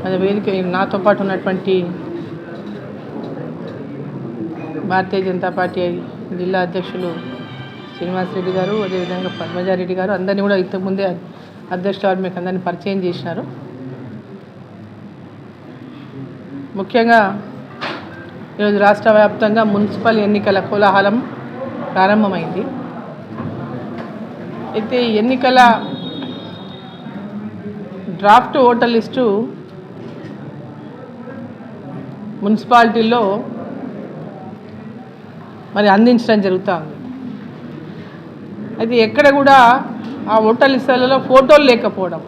అది వేదిక నాతో పాటు ఉన్నటువంటి భారతీయ జనతా పార్టీ జిల్లా అధ్యక్షులు శ్రీనివాసరెడ్డి గారు, అదేవిధంగా పద్మజారెడ్డి గారు అందరినీ కూడా ఇంతకుముందే అధ్యక్షులు మీకు అందరినీ పరిచయం చేసినారు. ముఖ్యంగా ఈరోజు రాష్ట్ర వ్యాప్తంగా మున్సిపల్ ఎన్నికల కోలాహలం ప్రారంభమైంది. అయితే ఎన్నికల డ్రాఫ్ట్ ఓటర్ లిస్టు మున్సిపాలిటీల్లో మరి అందించడం జరుగుతుంది. అయితే ఎక్కడ కూడా ఆ ఓటర్ లిస్టులలో ఫోటోలు లేకపోవడం,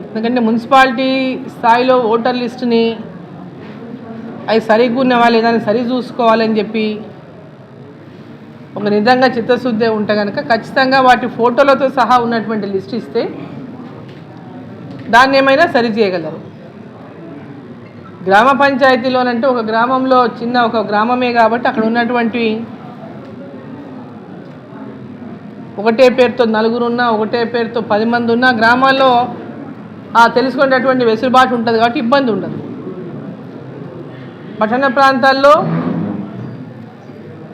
ఎందుకంటే మున్సిపాలిటీ స్థాయిలో ఓటర్ లిస్టుని అవి సరిగ్గా ఉన్నవా లేదా అని సరి చూసుకోవాలని చెప్పి ఒక నిజంగా చిత్తశుద్ధి ఉంటే కనుక ఖచ్చితంగా వాటి ఫోటోలతో సహా ఉన్నటువంటి లిస్ట్ ఇస్తే దాన్ని ఏమైనా సరి చేయగలరు. గ్రామ పంచాయతీలోనంటే ఒక గ్రామంలో ఒక గ్రామమే కాబట్టి అక్కడ ఉన్నటువంటి ఒకటే పేరుతో నలుగురు ఉన్నా, ఒకటే పేరుతో 10 మంది ఉన్నా గ్రామాల్లో తెలుసుకునేటటువంటి వెసులుబాటు ఉంటుంది కాబట్టి ఇబ్బంది ఉండదు. పట్టణ ప్రాంతాల్లో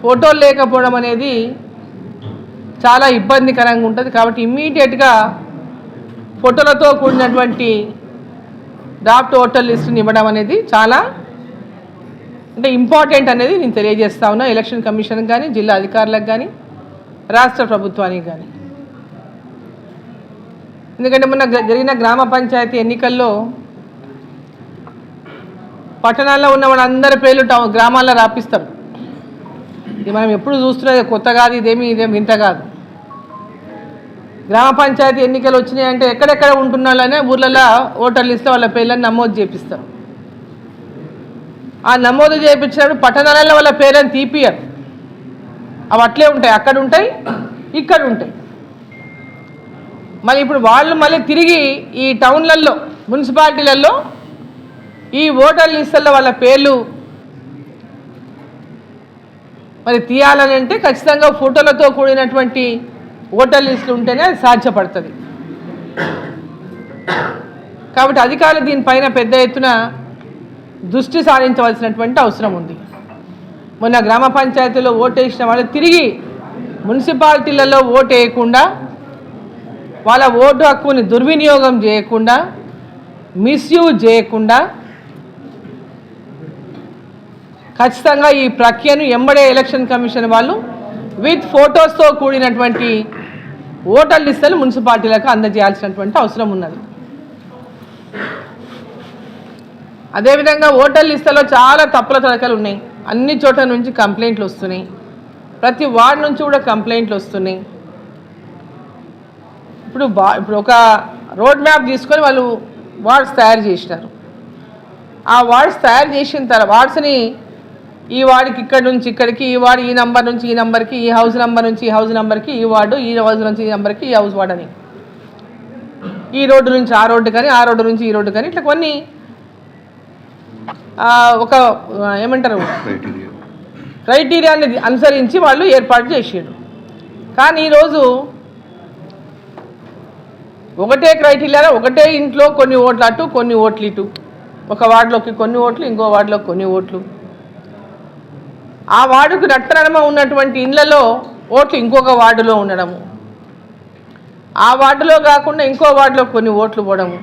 ఫోటోలు లేకపోవడం అనేది చాలా ఇబ్బందికరంగా ఉంటుంది. కాబట్టి ఇమ్మీడియట్గా ఫోటోలతో కూడినటువంటి డ్రాఫ్ట్ ఓటర్ లిస్టుని ఇవ్వడం అనేది చాలా ఇంపార్టెంట్ అనేది నేను తెలియజేస్తా ఉన్నా. ఎలక్షన్ కమిషన్కి కానీ, జిల్లా అధికారులకు కానీ, రాష్ట్ర ప్రభుత్వానికి కానీ. ఎందుకంటే మొన్న జరిగిన గ్రామ పంచాయతీ ఎన్నికల్లో పట్టణాల్లో ఉన్న వాళ్ళందరి పేర్లు గ్రామాల్లో రాపిస్తారు. ఇది మనం ఎప్పుడు చూస్తున్నది కొత్త కాదు, ఇదేమి వింత కాదు. గ్రామ పంచాయతీ ఎన్నికలు వచ్చినాయంటే ఎక్కడెక్కడ ఉంటున్నాళ్ళనే ఊర్లలో ఓటర్ లిస్ట్లో వాళ్ళ పేర్లను నమోదు చేపిస్తారు. ఆ నమోదు చేయించినప్పుడు పట్టణాలలో వాళ్ళ పేర్లను తీపియరు. అవి అట్లే ఉంటాయి, అక్కడ ఉంటాయి, ఇక్కడ ఉంటాయి. మళ్ళీ ఇప్పుడు వాళ్ళు మళ్ళీ తిరిగి ఈ టౌన్లలో, మున్సిపాలిటీలలో ఈ ఓటర్ లిస్టుల్లో వాళ్ళ పేర్లు మరి తీయాలని అంటే ఖచ్చితంగా ఫోటోలతో కూడినటువంటి ఓటర్ లిస్టులు ఉంటేనే అది సాధ్యపడుతుంది. కాబట్టి అధికారులు దీనిపైన పెద్ద ఎత్తున దృష్టి సారించవలసినటువంటి అవసరం ఉంది. మొన్న గ్రామ పంచాయతీలో ఓటు వేసిన వాళ్ళు తిరిగి మున్సిపాలిటీలలో ఓటు వేయకుండా, వాళ్ళ ఓటు హక్కుని దుర్వినియోగం చేయకుండా, మిస్యూజ్ చేయకుండా ఖచ్చితంగా ఈ ప్రక్రియను ఎంబడే ఎలక్షన్ కమిషన్ వాళ్ళు విత్ ఫొటోస్తో కూడినటువంటి ఓటర్ లిస్టులు మున్సిపాలిటీలకు అందజేయాల్సినటువంటి అవసరం ఉన్నది. అదేవిధంగా ఓటర్ లిస్టులో చాలా తప్పుల తడకలు ఉన్నాయి. అన్ని చోట్ల నుంచి కంప్లైంట్లు వస్తున్నాయి. ప్రతి వార్డు నుంచి కూడా కంప్లైంట్లు వస్తున్నాయి. ఇప్పుడు ఒక రోడ్ మ్యాప్ తీసుకొని వాళ్ళు వార్డ్స్ తయారు చేసినారు. ఆ వార్డ్స్ తయారు చేసిన తర్వాత వార్డ్స్ని ఈ వార్డుకి ఇక్కడి నుంచి ఇక్కడికి, ఈ వార్డు ఈ నెంబర్ నుంచి ఈ నెంబర్కి, ఈ హౌస్ నెంబర్ నుంచి ఈ హౌస్ నెంబర్కి, ఈ వార్డు ఈ హౌస్ నుంచి ఈ నెంబర్కి, ఈ హౌస్ వార్డు అని, ఈ రోడ్డు నుంచి ఆ రోడ్డు కానీ, ఆ రోడ్డు నుంచి ఈ రోడ్డు కానీ, ఇట్లా కొన్ని ఒక ఏమంటారు క్రైటీరియాని అనుసరించి వాళ్ళు ఏర్పాటు చేసారు. కానీ ఈరోజు ఒకటే క్రైటీరియా, ఒకటే ఇంట్లో కొన్ని ఓట్లు అటు, కొన్ని ఓట్లు ఇటు, ఒక వార్డులోకి కొన్ని ఓట్లు, ఇంకో వార్డులోకి కొన్ని ఓట్లు, ఆ వార్డుకు రక్తనడమ ఉన్నటువంటి ఇళ్లలో ఓట్లు ఇంకొక వార్డులో ఉండడము, ఆ వార్డులో కాకుండా ఇంకో వార్డులో కొన్ని ఓట్లు పోవడము,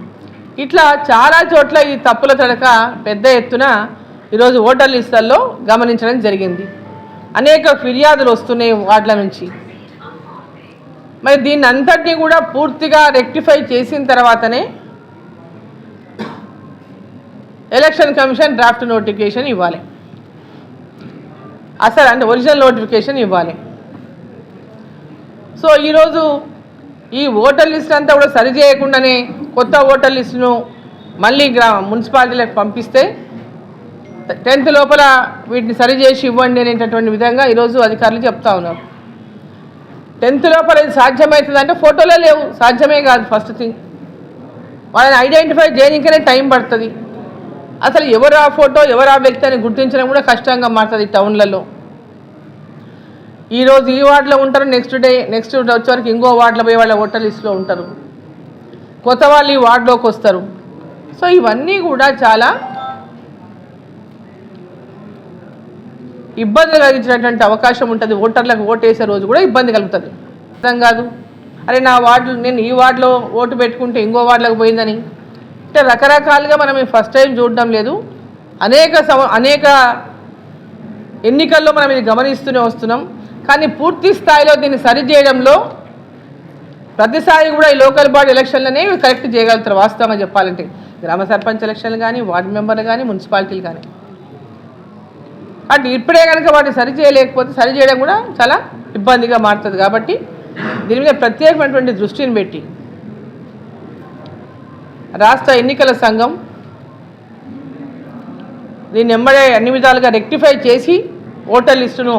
ఇట్లా చాలా చోట్ల ఈ తప్పుల తడక పెద్ద ఎత్తున ఈరోజు ఓటర్ లిస్టుల్లో గమనించడం జరిగింది. అనేక ఫిర్యాదులు వస్తున్నాయి వార్డుల నుంచి. మరి దీన్ని అంతటినీ కూడా పూర్తిగా రెక్టిఫై చేసిన తర్వాతనే ఎలక్షన్ కమిషన్ డ్రాఫ్ట్ నోటిఫికేషన్ ఇవ్వాలి, అసలు ఒరిజినల్ నోటిఫికేషన్ ఇవ్వాలి. సో ఈరోజు ఈ ఓటర్ లిస్ట్ అంతా కూడా సరి చేయకుండానే కొత్త ఓటర్ లిస్టును మళ్ళీ మున్సిపాలిటీలకు పంపిస్తే 10th లోపల వీటిని సరి చేసి ఇవ్వండి అనేటటువంటి విధంగా ఈరోజు అధికారులు చెప్తా ఉన్నారు. 10th లోపల ఇది సాధ్యమవుతుందంటే ఫోటోలే లేవు, సాధ్యమే కాదు. ఫస్ట్ థింగ్ వాళ్ళని ఐడెంటిఫై చేయడానికనే టైం పడుతుంది. అసలు ఎవరు ఆ ఫోటో, ఎవరు ఆ వ్యక్తి అని గుర్తించడం కూడా కష్టంగా మారుతుంది టౌన్లలో. ఈరోజు ఈ వార్డులో ఉంటారు, నెక్స్ట్ వచ్చేవరకు ఇంకో వార్డులో పోయి వాళ్ళ ఓటర్ లిస్టులో ఉంటారు. కొత్త వాళ్ళు ఈ వార్డులోకి వస్తారు. సో ఇవన్నీ కూడా చాలా ఇబ్బంది కలిగించినటువంటి అవకాశం ఉంటుంది. ఓటర్లకు ఓటు వేసే రోజు కూడా ఇబ్బంది కలుగుతుంది. అర్థం కాదు, అరే నా వార్డు నేను ఈ వార్డులో ఓటు పెట్టుకుంటే ఇంకో వార్డులకు పోయిందని. అంటే రకరకాలుగా మనం ఫస్ట్ టైం చూడడం లేదు, అనేక ఎన్నికల్లో మనం ఇది గమనిస్తూనే వస్తున్నాం. కానీ పూర్తి స్థాయిలో దీన్ని సరిచేయడంలో ప్రతిసారి కూడా ఈ లోకల్ బాడీ ఎలక్షన్లనే కరెక్ట్ చేయగలుగుతారు. వాస్తవంగా చెప్పాలంటే గ్రామ సర్పంచ్ ఎలక్షన్లు కానీ, వార్డు మెంబర్లు కానీ, మున్సిపాలిటీలు కానీ. అంటే ఇప్పుడే కనుక వాటిని సరి చేయలేకపోతే సరి చేయడం కూడా చాలా ఇబ్బందిగా మారుతుంది. కాబట్టి దీని మీద ప్రత్యేకమైనటువంటి దృష్టిని పెట్టి రాష్ట్ర ఎన్నికల సంఘం దీన్ని వెంబడే అన్ని విధాలుగా రెక్టిఫై చేసి ఓటర్ లిస్టును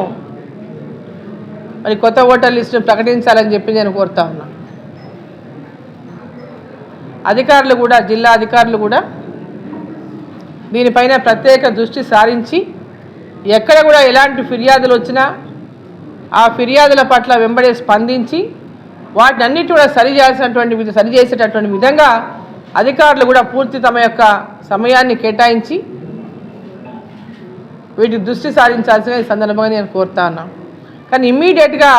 మరి కొత్త ఓటర్ లిస్టును ప్రకటించాలని చెప్పి నేను కోరుతా ఉన్నా. అధికారులు కూడా, జిల్లా అధికారులు కూడా దీనిపైన ప్రత్యేక దృష్టి సారించి ఎక్కడ కూడా ఎలాంటి ఫిర్యాదులు వచ్చినా ఆ ఫిర్యాదుల పట్ల వెంబడే స్పందించి వాటిని అన్నిటి కూడా సరిచేసేటటువంటి విధంగా అధికారులు కూడా పూర్తి తమ యొక్క సమయాన్ని కేటాయించి వీటి దృష్టి సారించాల్సిన ఈ సందర్భంగా నేను కోరుతా ఉన్నా. కానీ ఇమ్మీడియట్గా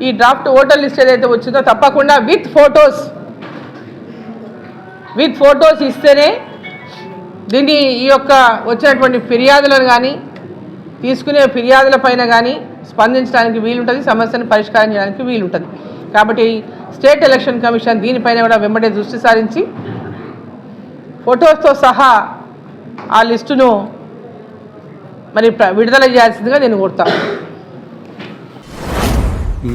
ఈ డ్రాఫ్ట్ ఓటర్ లిస్ట్ ఏదైతే వచ్చిందో తప్పకుండా విత్ ఫొటోస్ ఇస్తేనే దీన్ని ఈ యొక్క వచ్చినటువంటి ఫిర్యాదులను కానీ తీసుకునే ఫిర్యాదుల పైన కానీ స్పందించడానికి వీలుంటుంది, సమస్యను పరిష్కారం చేయడానికి వీలుంటుంది. కాబట్టి స్టేట్ ఎలక్షన్ కమిషన్ దీనిపైన కూడా వెంబడే దృష్టి సారించి ఫొటోస్తో సహా ఆ లిస్టును మరి విడుదల చేయాల్సిందిగా నేను కోరుతాను.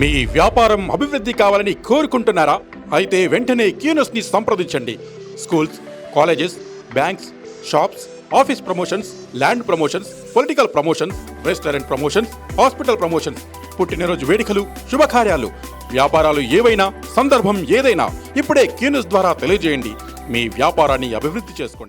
మీ వ్యాపారం అభివృద్ధి కావాలని కోరుకుంటున్నారా? అయితే వెంటనే క్యూన్యూస్ని సంప్రదించండి. Schools, colleges, banks, shops, office promotions, land promotions, political promotions, restaurant promotions, hospital promotions, పుట్టినరోజు వేడుకలు, శుభకార్యాలు, వ్యాపారాలు ఏవైనా, సందర్భం ఏదైనా ఇప్పుడే క్యూన్యూస్ ద్వారా తెలియజేయండి. మీ వ్యాపారాన్ని అభివృద్ధి చేసుకోండి.